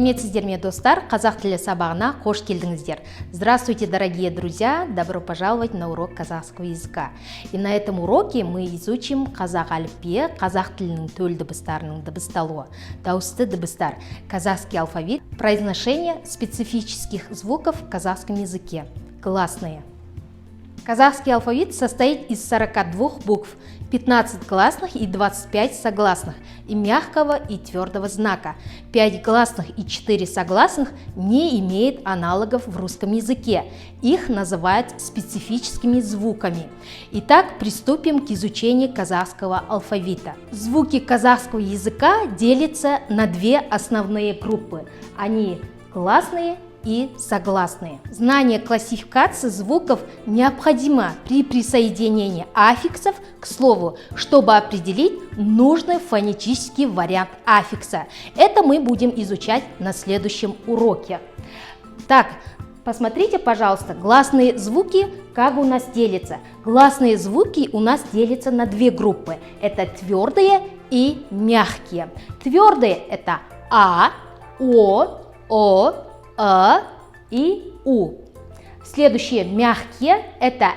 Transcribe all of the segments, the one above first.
Сәлеметсіздер ме, достар? Қазақ тілі сабағына қош келдіңіздер. Здравствуйте, дорогие друзья! Добро пожаловать на урок казахского языка. И на этом уроке мы изучим қазақ әліпбиі, қазақ тілінің төл дыбыстарының дыбысталуы, дауысты дыбыстар, казахский алфавит, произношение специфических звуков в казахском языке, гласные. Казахский алфавит состоит из 42 букв, 15 гласных и 25 согласных, и мягкого и твердого знака. 5 гласных и 4 согласных не имеют аналогов в русском языке. Их называют специфическими звуками. Итак, приступим к изучению казахского алфавита. Звуки казахского языка делятся на две основные группы. Они гласные и согласные. Знание классификации звуков необходимо при присоединении аффиксов к слову, чтобы определить нужный фонетический вариант аффикса. Это мы будем изучать на следующем уроке. Так, посмотрите, пожалуйста, гласные звуки как у нас делятся. Гласные звуки у нас делятся на две группы. Это твердые и мягкие. Твердые – это А, О, и У. Следующие мягкие – это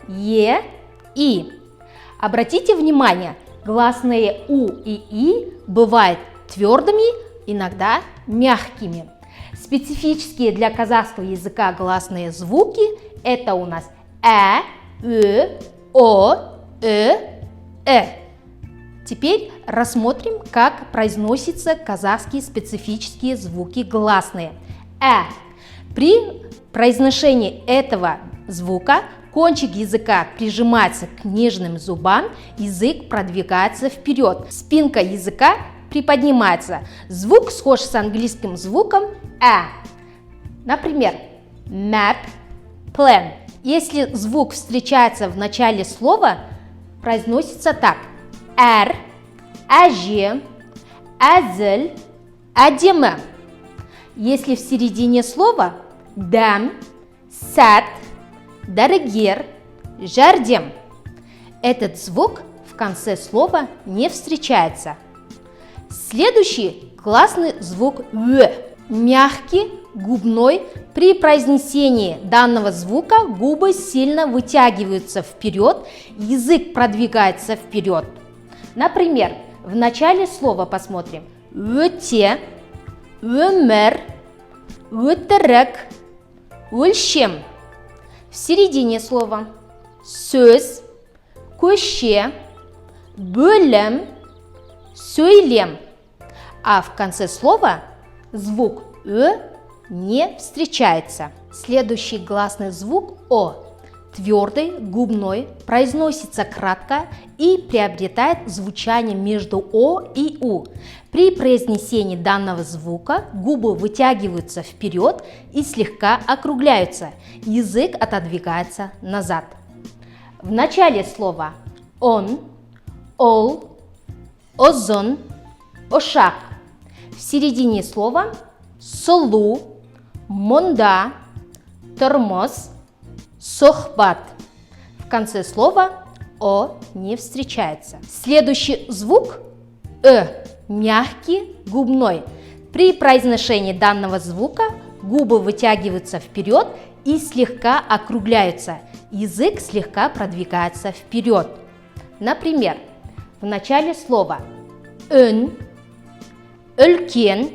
Е, И. Обратите внимание, гласные У и И бывают твердыми, иногда мягкими. Специфические для казахского языка гласные звуки – это у нас О, Теперь рассмотрим, как произносятся казахские специфические звуки гласные. При произношении этого звука кончик языка прижимается к нижним зубам, язык продвигается вперед, спинка языка приподнимается. Звук схож с английским звуком Например, map, plan. Если звук встречается в начале слова, произносится так. Әже, әзіл, әдемі. Если в середине слова дәм, сәт, дәрігер, жәрдем. Этот звук в конце слова не встречается. Следующий гласный звук Ө. Мягкий, губной. При произнесении данного звука губы сильно вытягиваются вперед, язык продвигается вперед. Например, в начале слова посмотрим. Өте, өмір, өтірік, өлшем. В середине слова сөз, көше, бөлім, сөйлем. А в конце слова звук не встречается. Следующий гласный звук О. Твердый, губной, произносится кратко и приобретает звучание между О и У. При произнесении данного звука губы вытягиваются вперед и слегка округляются, язык отодвигается назад. В начале слова он, ол, озон, ошак. В середине слова сұлу, монда, тормоз, сохбат. В конце слова О не встречается. Следующий звук мягкий, губной. При произношении данного звука губы вытягиваются вперед и слегка округляются. Язык слегка продвигается вперед. Например, в начале слова өн, үлкен,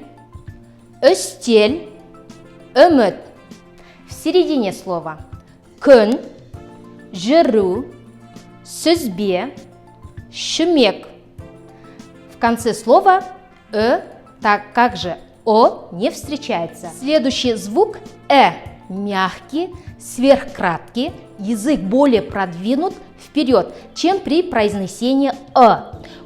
өстел, үміт. В середине слова күн, жүру, сүзбе, шүмек. В конце слова как же О не встречается. Следующий звук мягкий, сверхкраткий, язык более продвинут вперед, чем при произнесении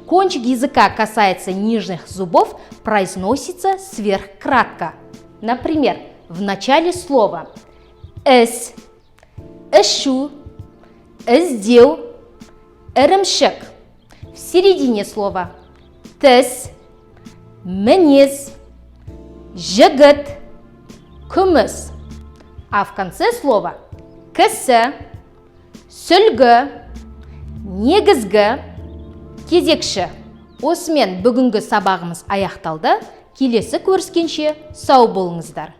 Кончик языка касается нижних зубов, произносится сверхкратко. Например, в начале слова эс, эшу, эздеу, ірімшік. В середине слова тіс, мінез, жігіт, күміс. А в конце слова кісі, сүлгі, негізгі, кезекші. Осымен бүгінгі сабағымыз аяқталды. Келесі көріскенше сау болыңыздар.